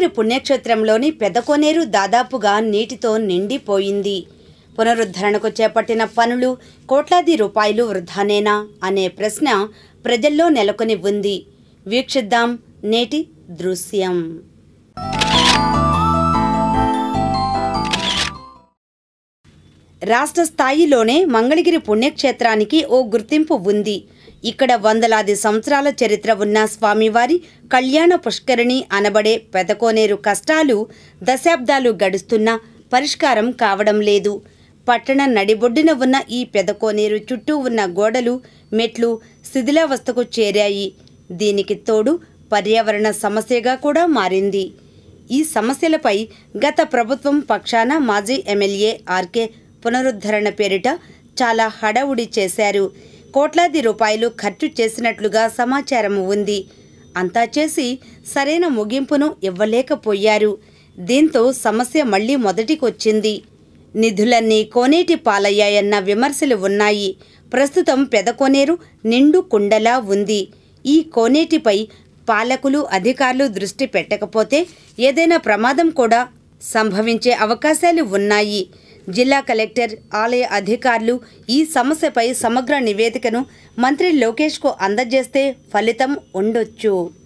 పుణ్యక్షేత్రంలోని పెదకోనేరు దాదాపుగా నీటితో నిండిపోయింది. పునరుద్ధరణకు చేపట్టిన పనులు కోట్లాది రూపాయలు వృధానేనా అనే ప్రశ్న ప్రజల్లో నెలకొని ఉంది. వీక్షిద్దాం నేటి దృశ్యం. రాష్ట్ర స్థాయిలోనే మంగళగిరి పుణ్యక్షేత్రానికి ఓ గుర్తింపు ఉంది. ఇక్కడ వందలాది సంవత్సరాల చరిత్ర ఉన్న స్వామివారి కళ్యాణ పుష్కరిణి అనబడే పెదకోనేరు కష్టాలు దశాబ్దాలు గడుస్తున్నా పరిష్కారం కావడం లేదు. పట్టణ నడిబొడ్డున ఉన్న ఈ పెదకోనేరు చుట్టూ ఉన్న గోడలు, మెట్లు శిథిలావస్థకు చేరాయి. దీనికి తోడు పర్యావరణ సమస్యగా కూడా మారింది. ఈ సమస్యలపై గత ప్రభుత్వం పక్షాన మాజీ ఎమ్మెల్యే ఆర్కే పునరుద్ధరణ పేరిట చాలా హడావుడి చేశారు. కోట్లాది రూపాయలు ఖర్చు చేసినట్లుగా సమాచారం ఉంది. అంతా చేసి సరైన ముగింపును ఇవ్వలేకపోయారు. దీంతో సమస్య మళ్లీ మొదటికొచ్చింది. నిధులన్నీ కోనేటి పాలయ్యాయన్న విమర్శలు ఉన్నాయి. ప్రస్తుతం పెదకోనేరు నిండు కుండలా ఉంది. ఈ కోనేటిపై పాలకులు, అధికారులు దృష్టి పెట్టకపోతే ఏదైనా ప్రమాదం కూడా సంభవించే అవకాశాలు ఉన్నాయి. జిల్లా కలెక్టర్, ఆలయ అధికారులు ఈ సమస్యపై సమగ్ర నివేదికను మంత్రి లోకేష్కు అందజేస్తే ఫలితం ఉండొచ్చు.